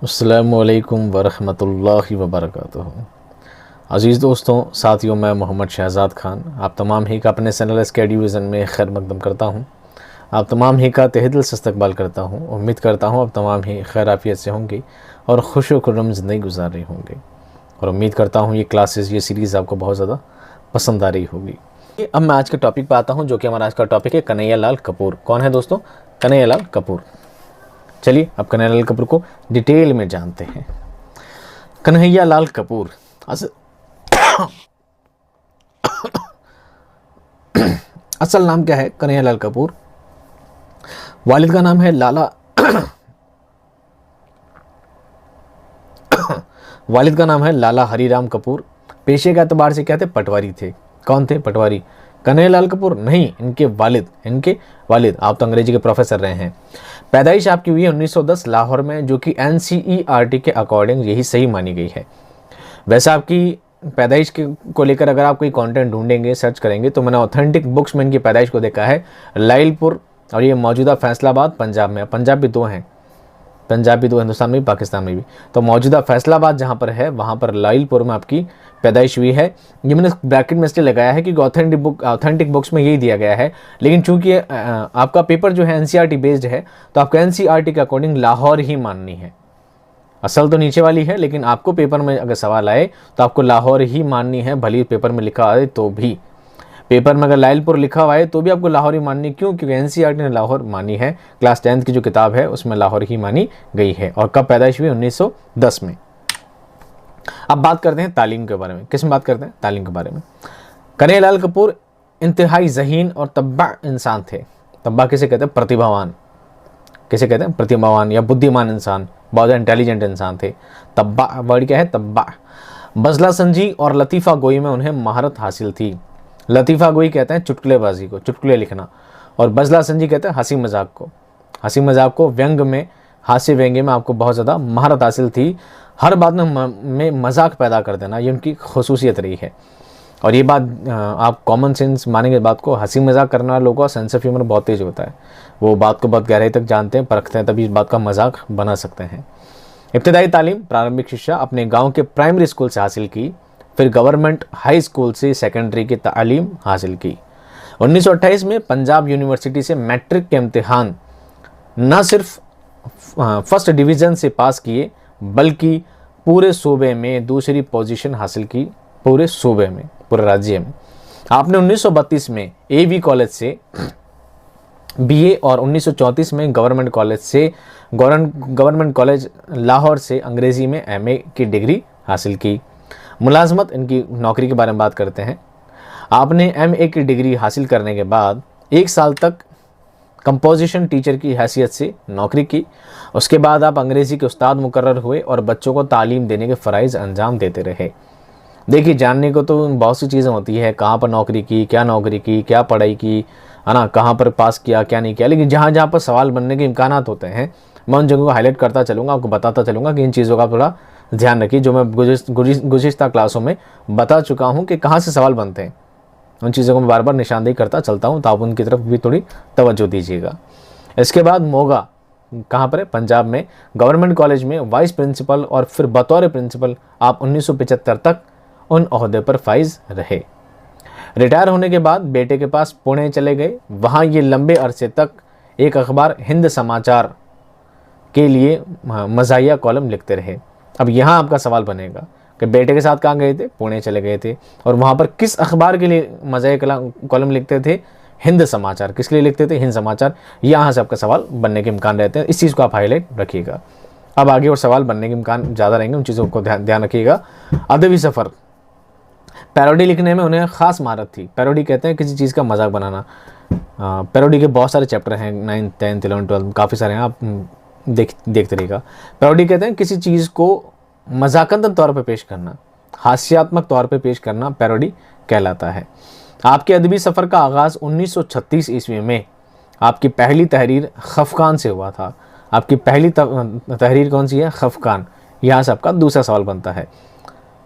अस्सलामुअलैकुम वरहमतुल्लाहि वबरकातुहू। अज़ीज़ दोस्तों, साथियों, मैं मोहम्मद शहज़ाद ख़ान आप तमाम ही का अपने चैनल SK डिवीज़न में खैर मकदम करता हूँ। आप तमाम ही का तहे दिल से इस्तकबाल करता हूँ। उम्मीद करता हूँ आप तमाम ही खैर आफियत से होंगे और खुश व खुर्रम ज़िंदगी गुजार रहे होंगे, और उम्मीद करता हूँ ये क्लासेस, ये सीरीज़ आपको बहुत ज़्यादा पसंद आ रही होगी। अब मैं आज के टॉपिक पर आता हूँ, जो कि हमारा आज का टॉपिक है कन्हैया लाल कपूर। कौन है दोस्तों? कन्हैया लाल कपूर। चलिए अब कन्हैया लाल कपूर को डिटेल में जानते हैं। कन्हैया लाल कपूर असल नाम क्या है? कन्हैया लाल कपूर। वालिद का नाम है लाला वालिद का नाम है लाला हरीराम कपूर। पेशे के एतबार से क्या थे? पटवारी थे। कौन थे? पटवारी। कन्हैया लाल कपूर नहीं, इनके वालिद। आप तो अंग्रेजी के प्रोफेसर रहे हैं। पैदाइश आपकी हुई है 1910 लाहौर में, जो कि NCERT के अकॉर्डिंग यही सही मानी गई है। वैसे आपकी पैदाइश को लेकर अगर आप कोई कंटेंट ढूंढेंगे, सर्च करेंगे, तो मैंने ऑथेंटिक बुक्स में इनकी पैदाइश को देखा है लाइलपुर, और ये मौजूदा फैसलाबाद पंजाब में। पंजाब भी दो हैं, पंजाब भी दो, हिंदुस्तान में भी पाकिस्तान में भी। तो मौजूदा फैसलाबाद जहाँ पर है, वहाँ पर लाइलपुर में आपकी पैदाइश हुई है। ये मैंने ब्रैकेट में इसलिए लगाया है क्योंकि ऑथेंटिक बुक्स में यही दिया गया है। लेकिन चूंकि आपका पेपर जो है NCERT बेस्ड है, तो आपको NCERT के अकॉर्डिंग लाहौर ही माननी है। असल तो नीचे वाली है, लेकिन आपको पेपर में अगर सवाल आए तो आपको लाहौर ही माननी है, भले पेपर में लिखा आए तो भी। पेपर में अगर लाइलपुर लिखा हुआ है तो भी आपको लाहौर ही माननी। क्यों? क्योंकि NCERT ने लाहौर मानी है। क्लास 10th की जो किताब है उसमें लाहौर ही मानी गई है। और कब पैदाइश हुई? 1910 में। अब बात करते हैं तालीम के बारे में। किस में बात करते हैं? तालीम के बारे में। कन्हैया लाल कपूर इंतहाई ज़हीन और तब्बा इंसान थे। तब्बा किसे कहते हैं? प्रतिभावान। किसे कहते हैं? प्रतिभावान या बुद्धिमान इंसान, बहुत इंटेलिजेंट इंसान थे। तब्बा वर्ड क्या है? तब्बा। बजला संजी और लतीफ़ा गोई में उन्हें महारत हासिल थी। लतीफ़ा गोई कहते हैं चुटकुलेबाजी को, चुटकुले लिखना, और बजला संजी कहते हैं हंसी मजाक को। हंसी मजाक को, व्यंग में, हास्य व्यंग्य में आपको बहुत ज़्यादा महारत हासिल थी। हर बात में मजाक पैदा कर देना ये उनकी खसूसियत रही है। और ये बात आप कॉमन सेंस मानेंगे बात को। हंसी मजाक करने वाले लोगों का सेंस ऑफ ह्यूमर बहुत तेज होता है। वो बात को बहुत गहराई तक जानते हैं, परखते हैं, तभी इस बात का मजाक बना सकते हैं। इब्तदाई तालीम, प्रारंभिक शिक्षा अपने गांव के प्राइमरी स्कूल से हासिल की। फिर गवर्नमेंट हाई स्कूल से सेकेंडरी की तालीम हासिल की। 1928 में पंजाब यूनिवर्सिटी से मैट्रिक के इम्तिहान न सिर्फ फर्स्ट डिवीज़न से पास किए, बल्कि पूरे सूबे में दूसरी पोजीशन हासिल की। पूरे सूबे में, पूरे राज्य में। आपने 1932 में AV कॉलेज से BA और 1934 में गवर्नमेंट कॉलेज लाहौर से अंग्रेज़ी में MA की डिग्री हासिल की। मुलाजमत, इनकी नौकरी के बारे में बात करते हैं। आपने MA की डिग्री हासिल करने के बाद 1 साल तक कंपोजिशन टीचर की हैसियत से नौकरी की। उसके बाद आप अंग्रेज़ी के उस्ताद मुकर्रर हुए और बच्चों को तालीम देने के फ़राइज़ अंजाम देते रहे। देखिए, जानने को तो बहुत सी चीज़ें होती है, कहाँ पर नौकरी की, क्या पढ़ाई की, है ना, कहाँ पर पास किया, क्या नहीं किया। लेकिन जहाँ जहाँ पर सवाल बनने के इम्कानात होते हैं, मैं उन जगहों को हाईलाइट करता चलूँगा, आपको बताता चलूँगा कि इन चीज़ों का थोड़ा ध्यान रखिए, जो मैं गुज़िश्ता क्लासों में बता चुका हूँ कि कहाँ से सवाल बनते हैं। उन चीज़ों को मैं बार बार निशानदेही करता चलता हूँ, तो आप उनकी तरफ भी थोड़ी तवज्जो दीजिएगा। इसके बाद मोगा, कहाँ पर है? पंजाब में गवर्नमेंट कॉलेज में वाइस प्रिंसिपल, और फिर बतौर प्रिंसिपल आप 1975 तक उन ओहदे पर फाइज रहे। रिटायर होने के बाद बेटे के पास पुणे चले गए। वहाँ ये लंबे अरसे तक एक अखबार हिंद समाचार के लिए मज़ाहिया कॉलम लिखते रहे। अब यहाँ आपका सवाल बनेगा कि बेटे के साथ कहाँ गए थे? पुणे चले गए थे। और वहाँ पर किस अखबार के लिए मज़ाहिया कॉलम लिखते थे? हिंद समाचार। किसके लिए लिखते थे? हिंद समाचार। यहाँ से आपका सवाल बनने के इम्कान रहते हैं, इस चीज़ को आप हाईलाइट रखिएगा। अब आगे और सवाल बनने के इम्कान ज़्यादा रहेंगे, उन चीज़ों को ध्यान रखिएगा। अदबी सफ़र, पैरोडी लिखने में उन्हें ख़ास महारत थी। पैरोडी कहते हैं किसी चीज़ का मजाक बनाना। पैरोडी के बहुत सारे चैप्टर हैं, 9th 10th 11th 12th काफ़ी सारे हैं, आप देखते रहिएगा। पैरोडी कहते हैं किसी चीज़ को मजाकन तौर पर पेश करना, हास्यात्मक तौर पर पेश करना पैरोडी कहलाता है। आपके अदबी सफ़र का आगाज़ 1936 ईस्वी में आपकी पहली तहरीर खफकान से हुआ था। आपकी पहली तहरीर कौन सी है? खफकान। यहाँ से आपका दूसरा सवाल बनता है,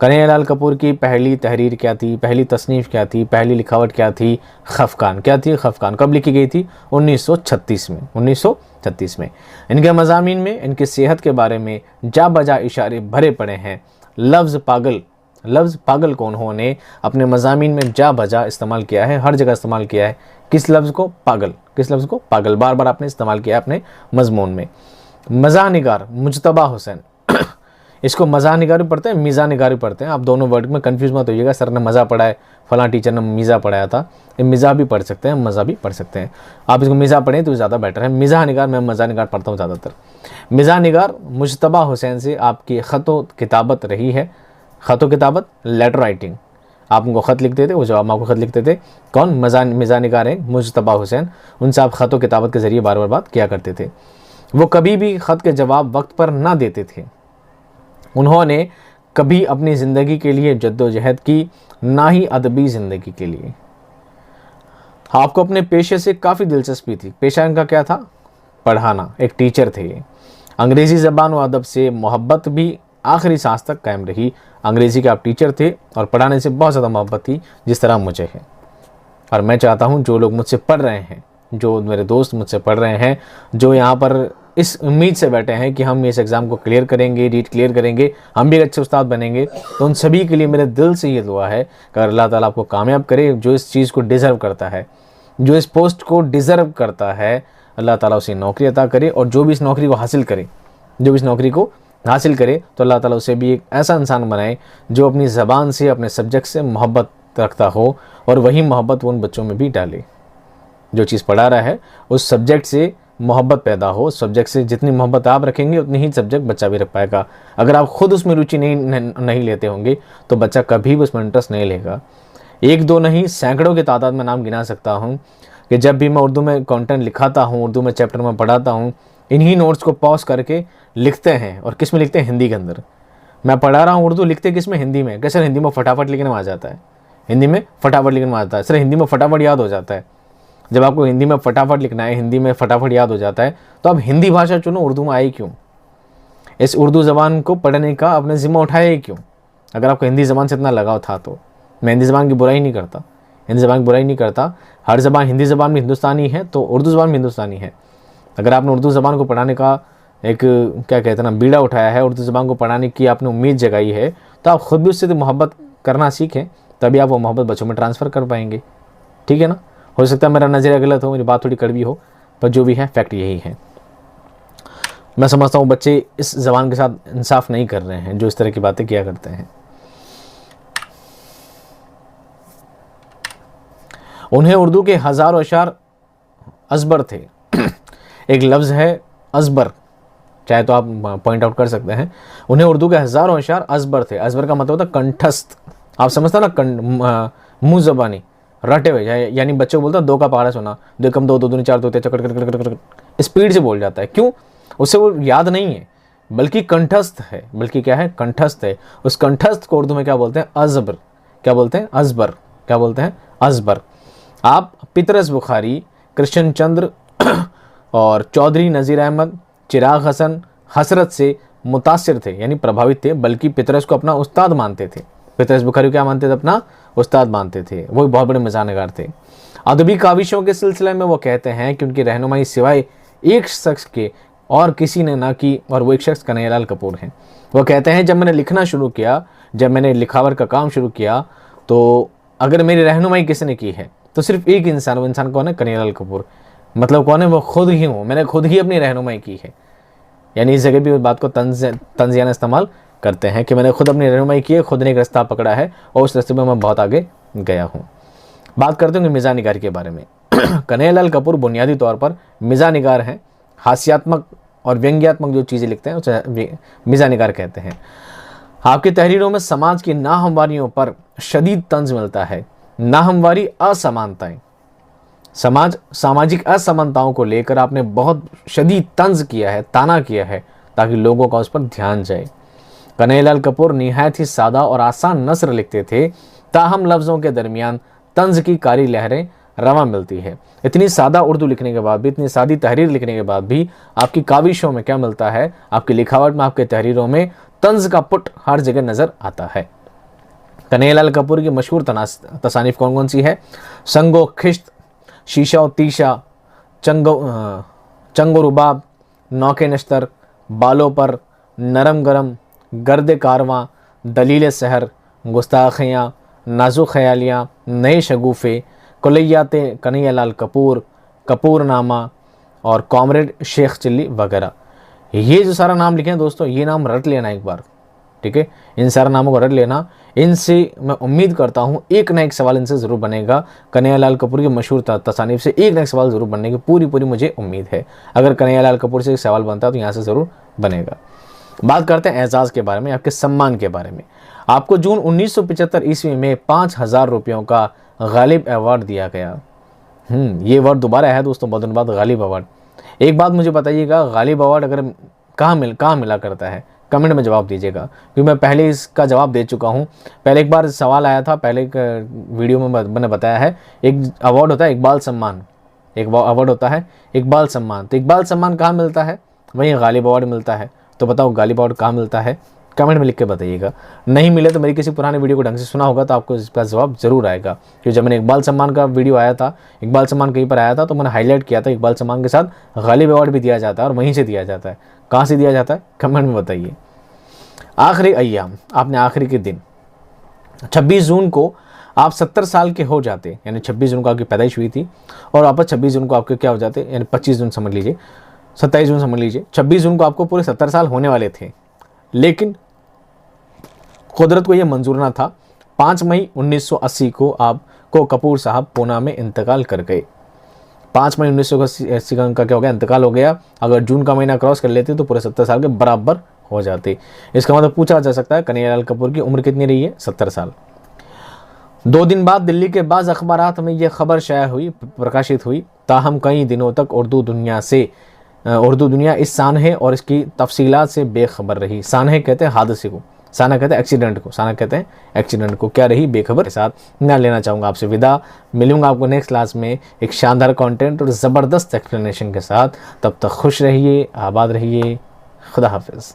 कन्हैया लाल कपूर की पहली तहरीर क्या थी? पहली तसनीफ़ क्या थी? पहली लिखावट क्या थी? खफकान। क्या थी? खफकान। कब लिखी गई थी? 1936 में। 36 में। इनके मज़ामीन में इनकी सेहत के बारे में जा बजा इशारे भरे पड़े हैं। लफ्ज़ पागल को उन्होंने अपने मज़ामीन में जा बजा इस्तेमाल किया है, हर जगह इस्तेमाल किया है। किस लफ्ज़ को? पागल बार बार आपने इस्तेमाल किया अपने मजमून में। मज़ाहनिगार मुजतबा हुसैन, इसको मज़ाहनिगार भी पढ़ते हैं, मीज़ानिगार भी पढ़ते हैं। आप दोनों वर्ड में कंफ्यूज मत होइएगा, सर ने मज़ा पढ़ा है, फलां टीचर ने मीज़ा पढ़ाया था। ये मिज़ा भी पढ़ सकते हैं, मज़ा भी पढ़ सकते हैं। आप इसको मिज़ा पढ़ें तो ज़्यादा बेटर है। मिज़ाहनिगार, मैं मज़ाहनिगार पढ़ता हूँ ज़्यादातर। मिज़ाहनिगार मुजतबा हुसैन से आपकी ख़तो किताबत रही है। ख़तो किताबत, लेटर राइटिंग, आप उनको ख़त लिखते थे, वो जवाब आपको ख़त लिखते थे। कौन? मिज़ाहनिगार हैं मुजतबा हुसैन, उनसे आप ख़तो किताबत के ज़रिए बार बार बात किया करते थे। वो कभी भी ख़त के जवाब वक्त पर ना देते थे। उन्होंने कभी अपनी ज़िंदगी के लिए जद्दोजहद की, ना ही अदबी ज़िंदगी के लिए। आपको अपने पेशे से काफ़ी दिलचस्पी थी। पेशा इनका क्या था? पढ़ाना, एक टीचर थे ये। अंग्रेज़ी ज़बान व अदब से मोहब्बत भी आखिरी सांस तक कायम रही। अंग्रेज़ी के आप टीचर थे और पढ़ाने से बहुत ज़्यादा मोहब्बत थी, जिस तरह मुझे है। और मैं चाहता हूँ जो लोग मुझसे पढ़ रहे हैं, जो मेरे दोस्त मुझसे पढ़ रहे हैं, जो यहाँ पर इस उम्मीद से बैठे हैं कि हम इस एग्ज़ाम को क्लियर करेंगे, रीट क्लियर करेंगे, हम भी एक अच्छे उस्ताद बनेंगे, तो उन सभी के लिए मेरे दिल से ये दुआ है कि अल्लाह ताला आपको कामयाब करे। जो इस चीज़ को डिज़र्व करता है, जो इस पोस्ट को डिज़र्व करता है, अल्लाह ताला उसे नौकरी अता करे। और जो भी इस नौकरी को हासिल करे, तो अल्लाह ताला उसे भी एक ऐसा इंसान बनाए जो अपनी ज़बान से, अपने सब्जेक्ट से मोहब्बत रखता हो, और वही मोहब्बत वो उन बच्चों में भी डाले। जो चीज़ पढ़ा रहा है उस सब्जेक्ट से मोहब्बत पैदा हो। सब्जेक्ट से जितनी मोहब्बत आप रखेंगे उतनी ही सब्जेक्ट बच्चा भी रख पाएगा। अगर आप खुद उसमें रुचि नहीं लेते होंगे तो बच्चा कभी भी उसमें इंटरेस्ट नहीं लेगा। एक दो नहीं, सैकड़ों की तादाद में नाम गिना सकता हूँ कि जब भी मैं उर्दू में कंटेंट लिखाता हूँ, उर्दू में चैप्टर में पढ़ाता हूँ, इन्हीं नोट्स को पॉज करके लिखते हैं। और किस में लिखते हैं? हिंदी के अंदर। मैं पढ़ा रहा हूँ उर्दू, लिखते किस में? हिंदी में। कैसे? हिंदी में फटाफट लिखने में आ जाता है, हिंदी में फटाफट लिखने में आ जाता है। सर हिंदी में फटाफट याद हो जाता है। जब आपको हिंदी में फटाफट लिखना है, हिंदी में फटाफट याद हो जाता है, तो आप हिंदी भाषा चुनो, उर्दू में आए क्यों? इस उर्दू ज़बान को पढ़ने का आपने ज़िम्मा उठाया क्यों? अगर आपको हिंदी ज़बान से इतना लगाव था तो। मैं हिंदी ज़बान की बुराई नहीं करता, हर ज़बान, हिंदी ज़बान भी हिंदुस्तानी है तो उर्दू ज़बान भी हिंदुस्तानी है। अगर आपने उर्दू ज़बान को पढ़ाने का एक क्या कहते हैं ना, बीड़ा उठाया है, उर्दू ज़बान को पढ़ाने की आपने उम्मीद जगाई है, तो आप ख़ुद भी उससे मोहब्बत करना सीखें, तभी आप वो मोहब्बत बच्चों में ट्रांसफ़र कर पाएंगे। ठीक है ना? हो सकता है मेरा नज़रिया गलत हो, मेरी बात थोड़ी कड़वी हो, पर जो भी है फैक्ट यही है। मैं समझता हूँ बच्चे इस ज़बान के साथ इंसाफ नहीं कर रहे हैं जो इस तरह की बातें किया करते हैं। उन्हें उर्दू के हज़ारों अशार अज़बर थे। एक लफ्ज़ है अज़बर, चाहे तो आप पॉइंट आउट कर सकते हैं। उन्हें उर्दू के हज़ारों अशार अज़बर थे। अज़बर का मतलब होता है कंठस्थ। आप समझते ना, मुँह ज़बानी, रटे हुए, यानी बच्चे को बोलता है 2 का पहाड़ा सुना, 2 कम 2, 2 दूनी 4, 2 तेज, चकट स्पीड से बोल जाता है। क्यों? उससे वो याद नहीं है, बल्कि कंठस्थ है। बल्कि क्या है? कंठस्थ है। उस कंठस्थ को उर्दू में क्या बोलते हैं? अज़बर। क्या बोलते हैं? अज़बर। क्या बोलते हैं? अज़बर। आप पितरस बुखारी, कृष्ण चंद्र और चौधरी नज़ीर अहमद, चिराग हसन हसरत से मुतासिर थे, यानी प्रभावित थे, बल्कि पितरस को अपना उस्ताद मानते थे। पितरस बुखारी क्या मानते थे? अपना उस्ताद मानते थे। वो बहुत बड़े मज़ाहनिगार थे। अदबी काविशों के सिलसिले में वो कहते हैं कि उनकी रहनुमाई सिवाय एक शख्स के और किसी ने ना की, और वो एक शख्स कन्हैयालाल कपूर हैं। वो कहते हैं जब मैंने लिखना शुरू किया, जब मैंने लिखावर का काम शुरू किया, तो अगर मेरी रहनुमाई किसी ने की है तो सिर्फ एक इंसान, वो इंसान कौन है? कन्हैयालाल कपूर। मतलब कौन है? वो खुद ही हूँ, मैंने खुद ही अपनी रहनुमाई की है। यानी इस जगह भी उस बात को तंज़ियाना इस्तेमाल करते हैं कि मैंने खुद अपनी रहनुमाई की है, खुद ने एक रास्ता पकड़ा है और उस रास्ते में मैं बहुत आगे गया हूँ। बात करते हैं मिज़ाहनिगारी के बारे में। कन्हैयालाल कपूर बुनियादी तौर पर मिज़ाहनिगार हैं। हास्यात्मक और व्यंग्यात्मक जो चीज़ें लिखते हैं उसे मिज़ाहनिगार कहते हैं। आपकी तहरीरों में समाज की नाहमवारियों पर शदीद तंज मिलता है। नाहमवारी, असमानताएं, सामाजिक असमानताओं को लेकर आपने बहुत शदीद तंज किया है, ताना किया है, ताकि लोगों का उस पर ध्यान जाए। कन्हैयालाल कपूर निहायत ही सादा और आसान नस्र लिखते थे, ताहम लफ्ज़ों के दरमियान तंज की कारी लहरें रवा मिलती है। इतनी सादा उर्दू लिखने के बाद भी, इतनी सादी तहरीर लिखने के बाद भी आपकी काविशों में क्या मिलता है? आपकी लिखावट में, आपके तहरीरों में तंज का पुट हर जगह नज़र आता है। कन्हैयालाल कपूर की मशहूर तसानीफ कौन कौन सी है? संगो खिश्त, शीशा और तीशा, चंग और रुबाब, नौके नश्तर, बालों पर, नरम गरम, गर्द कारवां, दलील सहर, गुस्ताखियाँ, नाजुक ख्यालियाँ, नए शगुफ़े, कुलैयाते कन्हैया लाल कपूर, कपूरनामा और कॉमरेड शेख चिल्ली वगैरह। ये जो सारा नाम लिखे हैं दोस्तों, ये नाम रट लेना एक बार, ठीक है। इन सारे नामों को रट लेना। इनसे मैं उम्मीद करता हूँ एक ना एक सवाल इनसे ज़रूर बनेगा। कन्हैया लाल कपूर की मशहूर तसानीफ से एक ना एक सवाल ज़रूर बनने की पूरी मुझे उम्मीद है। अगर कन्हैया लाल कपूर से एक सवाल बनता है तो यहाँ से ज़रूर बनेगा। बात करते हैं एजाज़ के बारे में, आपके सम्मान के बारे में। आपको जून 1975 ईस्वी में 5,000 रुपयों का गालिब अवार्ड दिया गया। ये अवार्ड दोबारा है दोस्तों, बहुत दिनों बाद गालिब अवार्ड। एक बात मुझे बताइएगा, गालिब अवार्ड अगर कहाँ मिला करता है, कमेंट में जवाब दीजिएगा, क्योंकि मैं पहले इसका जवाब दे चुका हूँ। पहले एक बार सवाल आया था, पहले एक वीडियो में मैंने बताया है। एक अवार्ड होता है इकबाल सम्मान, एक अवार्ड होता है इकबाल सम्मान। तो इकबाल सम्मान कहाँ मिलता है, वहीं गालिब अवार्ड मिलता है। तो बताओ गालिब अवार्ड कहाँ मिलता है, कमेंट में लिख के बताइएगा। नहीं मिले तो मेरी किसी पुराने वीडियो को ढंग से सुना होगा तो आपको इसका जवाब जरूर आएगा। क्योंकि जब मैंने इकबाल सम्मान का वीडियो आया था, इकबाल सम्मान कहीं पर आया था, तो मैंने हाईलाइट किया था इकबाल सम्मान के साथ गालिब अवार्ड भी दिया जाता है, और वहीं से दिया जाता है। कहाँ से दिया जाता है, कमेंट में बताइए। आखिरी अय्याम, आपने आखिरी के दिन 26 जून को आप 70 साल के हो जाते, यानी 26 जून को आपकी पैदाइश हुई थी और वापस 26 जून को आपके क्या हो जाते, यानी 25 जून समझ लीजिए, 27 जून समझ लीजिए, 26 जून को आपको पूरे 70 साल होने वाले थे। लेकिन कुदरत को यह मंजूर ना था। 5 मई 1980 को आपको कपूर साहब पूना में इंतकाल कर गए। 5 मई 1980 का क्या हो गया, इंतकाल हो गया। अगर जून का महीना क्रॉस कर लेते तो पूरे 70 साल के बराबर हो जाते। इसका मतलब पूछा जा सकता है कन्हैया लाल कपूर की उम्र कितनी रही है, 70 साल। 2 दिन बाद दिल्ली के बाज़ अखबारात में यह खबर शाया हुई, प्रकाशित हुई। ताहम कई दिनों तक उर्दू दुनिया इस सानहे और इसकी तफसीलात से बेखबर रही। सानहे कहते हैं हादसे को, साना कहते हैं एक्सीडेंट को, साना कहते हैं एक्सीडेंट को, क्या रही, बेखबर। के साथ मैं लेना चाहूँगा आपसे विदा। मिलूंगा आपको नेक्स्ट क्लास में एक शानदार कंटेंट और ज़बरदस्त एक्सप्लेनेशन के साथ। तब तक खुश रहिए, आबाद रहिए। खुदा हाफिज़।